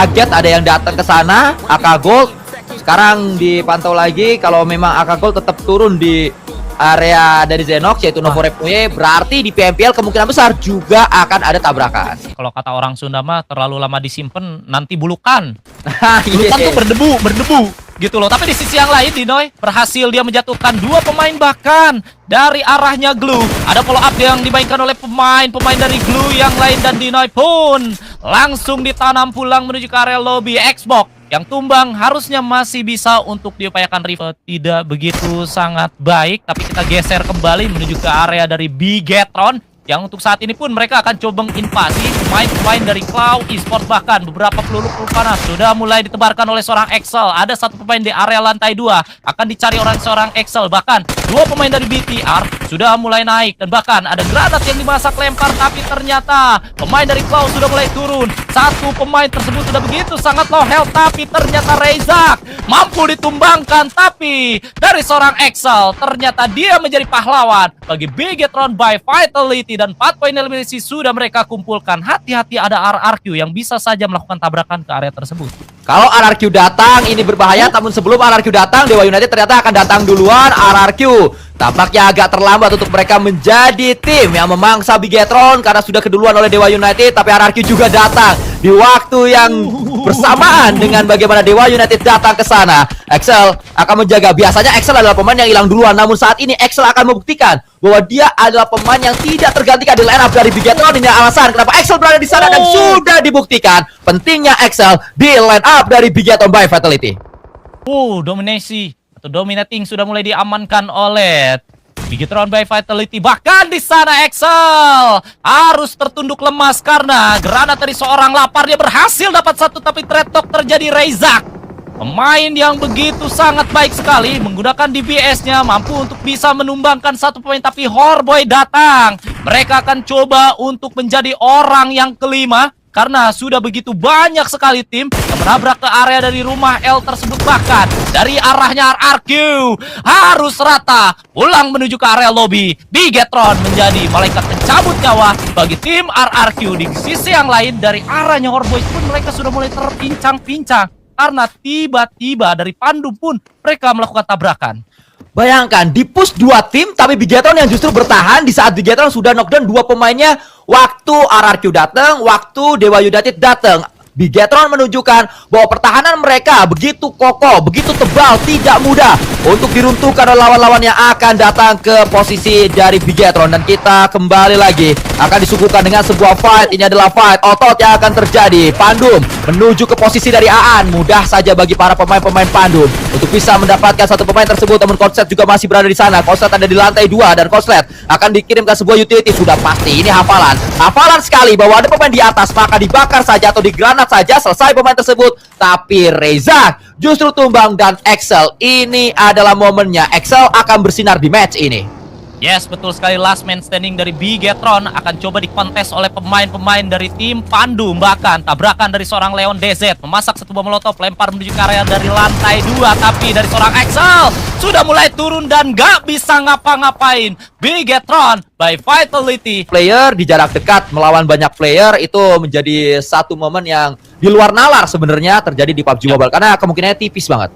kaget ada yang datang ke sana. AK Gold sekarang dipantau lagi. Kalau memang AK Gold tetap turun di area dari Zenox yaitu Novo Repoye, berarti di PMPL kemungkinan besar juga akan ada tabrakan. Kalau kata orang Sunda mah terlalu lama disimpan nanti bulukan. Iya. Bulukan tuh berdebu gitu loh. Tapi di sisi yang lain Dinoy berhasil dia menjatuhkan 2 pemain bahkan dari arahnya Glue. Ada follow up yang dimainkan oleh pemain dari Glue yang lain dan Dinoy pun langsung ditanam pulang menuju ke area lobby Xbox. Yang tumbang harusnya masih bisa untuk diupayakan rival, tidak begitu sangat baik. Tapi kita geser kembali menuju ke area dari Bigetron. Yang untuk saat ini pun mereka akan coba menginvasi pemain-pemain dari Cloud Esports. Bahkan beberapa peluru panas sudah mulai ditebarkan oleh seorang Excel. Ada satu pemain di area lantai 2. Akan dicari seorang Excel. Bahkan 2 pemain dari BTR sudah mulai naik. Dan bahkan ada granat yang dimasak lempar. Tapi ternyata pemain dari Cloud sudah mulai turun. Satu pemain tersebut sudah begitu sangat low health. Tapi ternyata Rezak mampu ditumbangkan. Tapi dari seorang Excel ternyata dia menjadi pahlawan bagi Bigetron by Vitality. Dan 4 poin eliminasi sudah mereka kumpulkan. Hati-hati ada RRQ yang bisa saja melakukan tabrakan ke area tersebut. Kalau RRQ datang ini berbahaya, namun sebelum RRQ datang Dewa United ternyata akan datang duluan. RRQ tampaknya agak terlambat untuk mereka menjadi tim yang memangsa Bigetron karena sudah keduluan oleh Dewa United. Tapi RRQ juga datang di waktu yang bersamaan dengan bagaimana Dewa United datang ke sana. Excel akan menjaga. Biasanya Excel adalah pemain yang hilang duluan, namun saat ini Excel akan membuktikan bahwa dia adalah pemain yang tidak tergantikan di line up dari Bigetron. Ini alasan kenapa Excel berada di sana dan sudah dibuktikan pentingnya Excel di line up dari Bigetron by Vitality. Dominasi atau dominating sudah mulai diamankan oleh Bigetron by Vitality. Bahkan di sana Excel harus tertunduk lemas karena granat dari seorang lapar. Dia berhasil dapat satu tapi trade talk terjadi. Rezak, pemain yang begitu sangat baik sekali menggunakan DPS-nya, mampu untuk bisa menumbangkan satu pemain. Tapi Horboy datang. Mereka akan coba untuk menjadi orang yang kelima karena sudah begitu banyak sekali tim yang menabrak ke area dari rumah L tersebut. Bahkan dari arahnya RRQ harus rata pulang menuju ke area lobby. Bigetron menjadi malaikat pencabut nyawa bagi tim RRQ. Di sisi yang lain dari arahnya Horboy pun mereka sudah mulai terpincang-pincang karena tiba-tiba dari Pandu pun mereka melakukan tabrakan. Bayangkan di push 2 tim tapi Bigetron yang justru bertahan di saat Bigetron sudah knockdown 2 pemainnya. Waktu RRQ datang, waktu Dewa United datang, Bigetron menunjukkan bahwa pertahanan mereka begitu kokoh, begitu tebal, tidak mudah untuk diruntuhkan oleh lawan-lawan yang akan datang ke posisi dari Bigetron. Dan kita kembali lagi akan disuguhkan dengan sebuah fight. Ini adalah fight otot yang akan terjadi. Pandum menuju ke posisi dari Aan. Mudah saja bagi para pemain-pemain Pandum untuk bisa mendapatkan satu pemain tersebut. Namun Konslet juga masih berada di sana. Konslet ada di lantai 2 dan Konslet akan dikirimkan sebuah utility. Sudah pasti ini hafalan sekali bahwa ada pemain di atas, maka dibakar saja atau digranat saja selesai pemain tersebut. Tapi Reza justru tumbang dan Excel ini adalah momennya. Excel akan bersinar di match ini. Yes, betul sekali. Last man standing dari Bigetron akan coba dikontes oleh pemain-pemain dari tim Pandu. Bahkan tabrakan dari seorang Leon DZ memasak satu bom molotov, lempar menuju ke area dari lantai 2. Tapi dari seorang Excel sudah mulai turun dan gak bisa ngapa-ngapain. Bigetron by Vitality. Player di jarak dekat melawan banyak player itu menjadi satu momen yang di luar nalar sebenarnya terjadi di PUBG Mobile karena kemungkinannya tipis banget.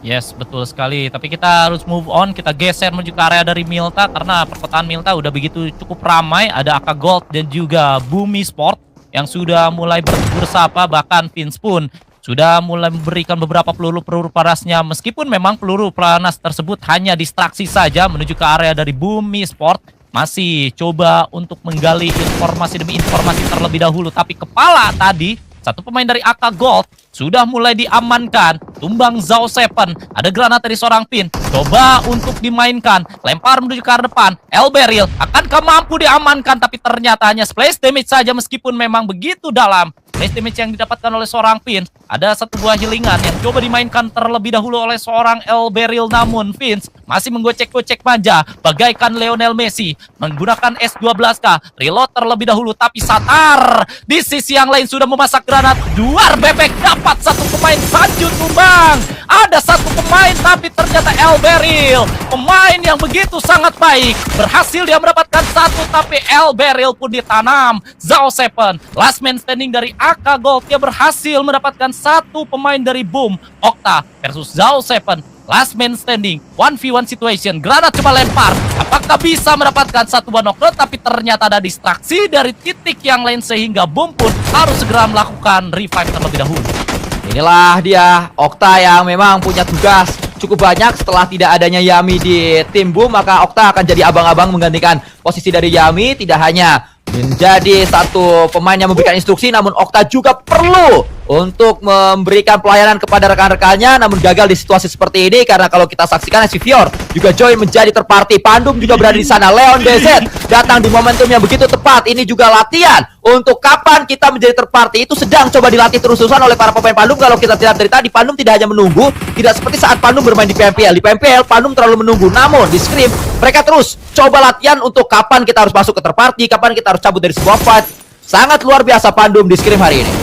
Yes, betul sekali. Tapi kita harus move on. Kita geser menuju ke area dari Milta karena perkotaan Milta udah begitu cukup ramai. Ada AK Gold dan juga Bumi Sport yang sudah mulai bersapa. Bahkan Vince pun sudah mulai memberikan beberapa peluru panasnya. Meskipun memang peluru panas tersebut hanya distraksi saja menuju ke area dari Bumi Sport. Masih coba untuk menggali informasi demi informasi terlebih dahulu. Tapi kepala tadi, satu pemain dari AK Gold sudah mulai diamankan. Tumbang Zhao Seven. Ada granat dari seorang Pin. Coba untuk dimainkan. Lempar menuju ke arah depan. Elberil akankah mampu diamankan? Tapi ternyata hanya splash damage saja meskipun memang begitu dalam. Splash damage yang didapatkan oleh seorang Pin Ada satu buah healingan yang coba dimainkan terlebih dahulu oleh seorang El Beryl, namun Vince masih menggocek-gocek manja bagaikan Lionel Messi menggunakan S12K. Reload terlebih dahulu, tapi Satar di sisi yang lain sudah memasak granat. Duar bebek dapat satu pemain, Sanju tumbang. Ada satu pemain, tapi ternyata El Beryl, pemain yang begitu sangat baik, berhasil dia mendapatkan satu, tapi El Beryl pun ditanam. Zhao Seven, last man standing dari AK Gold, dia berhasil mendapatkan satu pemain dari Boom. Okta versus Zhao Seven, last man standing, 1v1 situation. Granat coba lempar, apakah bisa mendapatkan satu buah knockdown, tapi ternyata ada distraksi dari titik yang lain sehingga Boom pun harus segera melakukan revive terlebih dahulu. Inilah dia Okta yang memang punya tugas cukup banyak. Setelah tidak adanya Yami di tim Boom, maka Okta akan jadi abang-abang menggantikan posisi dari Yami. Tidak hanya menjadi satu pemain yang memberikan instruksi, namun Okta juga perlu untuk memberikan pelayanan kepada rekan-rekannya, namun gagal di situasi seperti ini karena kalau kita saksikan Sivior juga join menjadi terparty. Pandum juga berada di sana. Leon DZ datang di momentum yang begitu tepat. Ini juga latihan untuk kapan kita menjadi terparty itu sedang coba dilatih terus-terusan oleh para pemain Pandum. Kalau kita lihat dari tadi, Pandum tidak hanya menunggu, tidak seperti saat Pandum bermain di PMPL. Di PMPL Pandum terlalu menunggu, namun di Scrim mereka terus coba latihan untuk kapan kita harus masuk ke terparty, kapan kita harus cabut dari sebuah fight. Sangat luar biasa Pandum di Scrim hari ini.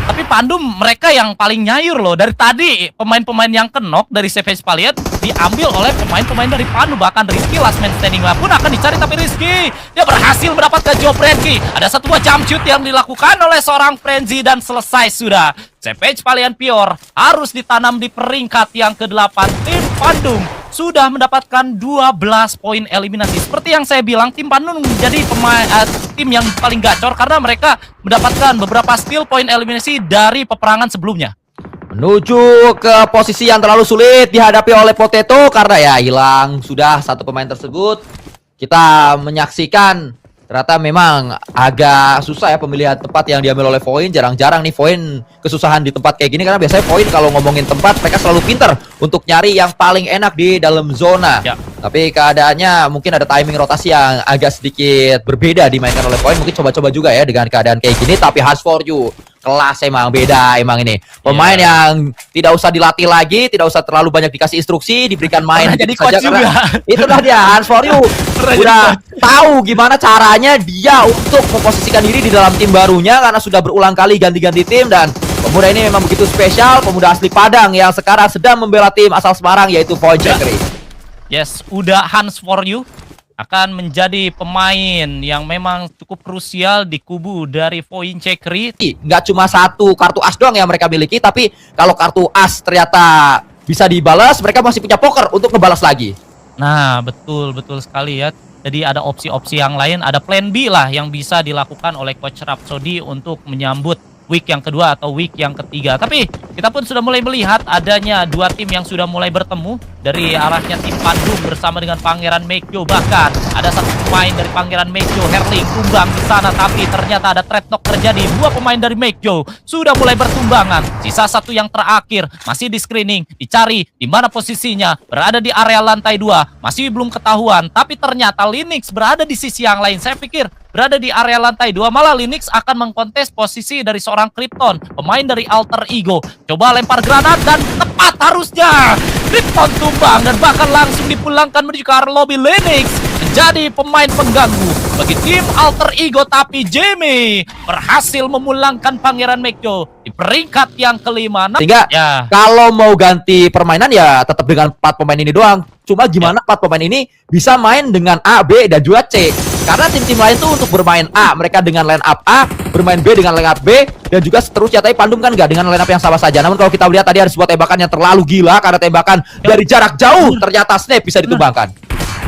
Tapi Pandum mereka yang paling nyayur loh. Dari tadi pemain-pemain yang kenok dari Savage Valiant diambil oleh pemain-pemain dari Pandum. Bahkan Rizky last man standing pun akan dicari, tapi Rizky dia berhasil mendapatkan job Frenzy. Ada satu buah jump shoot yang dilakukan oleh seorang Frenzy dan selesai sudah. Savage Valiant Pure harus ditanam di peringkat yang ke-8. Tim Pandum sudah mendapatkan 12 poin eliminasi. Seperti yang saya bilang, tim Pandum menjadi tim yang paling gacor karena mereka mendapatkan beberapa steal poin eliminasi dari peperangan sebelumnya. Menuju ke posisi yang terlalu sulit dihadapi oleh Potato karena ya hilang sudah satu pemain tersebut. Kita menyaksikan ternyata memang agak susah ya pemilihan tempat yang diambil oleh Voin. Jarang-jarang nih Voin kesusahan di tempat kayak gini karena biasanya Voin kalau ngomongin tempat mereka selalu pinter untuk nyari yang paling enak di dalam zona. Ya. Tapi keadaannya mungkin ada timing rotasi yang agak sedikit berbeda dimainkan oleh Voin. Mungkin coba-coba juga ya dengan keadaan kayak gini. Tapi Has for You kelas emang beda emang ini. Pemain yang tidak usah dilatih lagi, tidak usah terlalu banyak dikasih instruksi, diberikan main jadi coach juga. Itulah dia Hans for You. Udah tahu gimana caranya dia untuk memposisikan diri di dalam tim barunya karena sudah berulang kali ganti-ganti tim. Dan pemuda ini memang begitu spesial, pemuda asli Padang yang sekarang sedang membela tim asal Semarang yaitu Voin Cekri. Yes, udah Hans for You akan menjadi pemain yang memang cukup krusial di kubu dari Voin Cekri. Nggak cuma satu kartu as doang yang mereka miliki, tapi kalau kartu as ternyata bisa dibalas, mereka masih punya poker untuk ngebalas lagi. Nah, betul sekali ya. Jadi ada opsi-opsi yang lain, ada plan B lah yang bisa dilakukan oleh Coach Rhapsody untuk menyambut week yang kedua atau week yang ketiga. Tapi kita pun sudah mulai melihat adanya dua tim yang sudah mulai bertemu. Dari arahnya tim Pandum bersama dengan Pangeran Meikyo. Bahkan ada satu pemain dari Pangeran Meikyo, Herling, tumbang di sana. Tapi ternyata ada trade knock terjadi. Dua pemain dari Meikyo sudah mulai bertumbangan. Sisa satu yang terakhir masih di screening, dicari di mana posisinya. Berada di area lantai 2, masih belum ketahuan. Tapi ternyata Linux berada di sisi yang lain. Saya pikir berada di area lantai 2, malah Linux akan mengkontes posisi dari seorang Krypton, pemain dari Alter Ego. Coba lempar granat dan tepat harusnya. Krypton tumbang dan bahkan langsung dipulangkan menuju ke arah lobby. Linux menjadi pemain pengganggu bagi tim Alter Ego, tapi Jamie berhasil memulangkan Pangeran Meikyo di peringkat yang ke-5. Sehingga ya, kalau mau ganti permainan ya tetap dengan 4 pemain ini doang. Cuma gimana 4 pemain ini bisa main dengan A, B, dan juga C. Karena tim-tim lain tuh untuk bermain A, mereka dengan line up A, bermain B dengan line up B, dan juga seterusnya. Tapi Pandum kan nggak dengan line up yang sama saja. Namun kalau kita lihat tadi ada sebuah tembakan yang terlalu gila karena tembakan dari jarak jauh ternyata Snap bisa ditumbangkan.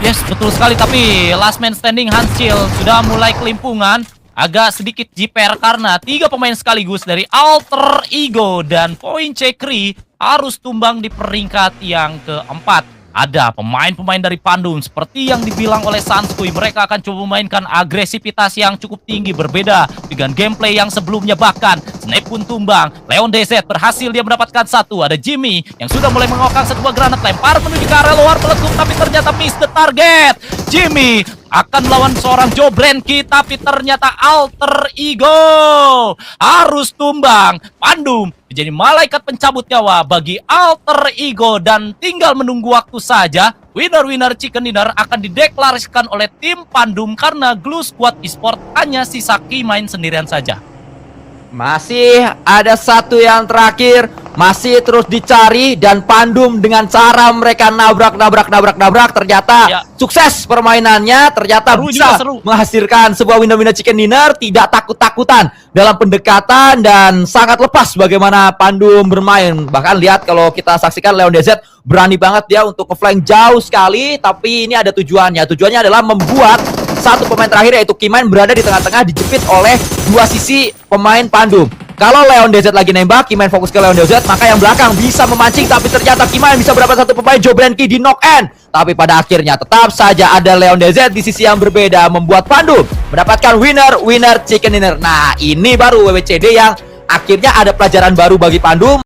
Yes, betul sekali. Tapi last man standing Hansil sudah mulai kelimpungan. Agak sedikit jiper karena 3 pemain sekaligus dari Alter Ego dan Voin Cekri harus tumbang di peringkat yang ke-4. Ada pemain-pemain dari Pandum seperti yang dibilang oleh Sanskui, mereka akan coba memainkan agresivitas yang cukup tinggi berbeda dengan gameplay yang sebelumnya. Bahkan Snap pun tumbang. Leon DZ berhasil dia mendapatkan satu. Ada Jimmy yang sudah mulai mengokang sebuah granat, lempar menuju ke area luar meletup, tapi ternyata miss the target. Jimmy akan melawan seorang Jobrenki, tapi ternyata alter ego harus tumbang. Pandum menjadi malaikat pencabut nyawa bagi alter ego dan tinggal menunggu waktu saja. Winner chicken dinner akan dideklarasikan oleh tim Pandum karena Glue Squad Esport hanya sisa Kimain sendirian saja. Masih ada satu yang terakhir, masih terus dicari, dan Pandum dengan cara mereka nabrak ternyata Ya. sukses permainannya, ternyata Seru bisa juga, seru. menghasilkan sebuah winner chicken dinner, tidak takut-takutan dalam pendekatan dan sangat lepas bagaimana Pandum bermain. Bahkan lihat kalau kita saksikan Leon DZ berani banget dia untuk ngeflank jauh sekali, tapi ini ada tujuannya. Tujuannya adalah membuat satu pemain terakhir yaitu Kimain berada di tengah-tengah, dijepit oleh dua sisi pemain Pandum. Kalau Leon DZ lagi nembak, Kimain fokus ke Leon DZ, maka yang belakang bisa memancing, tapi ternyata Kimain bisa berapa satu pemain Jobrenki di knock end. Tapi pada akhirnya tetap saja ada Leon DZ di sisi yang berbeda, membuat Pandum mendapatkan winner chicken dinner. Nah, ini baru WWCD yang akhirnya ada pelajaran baru bagi Pandum.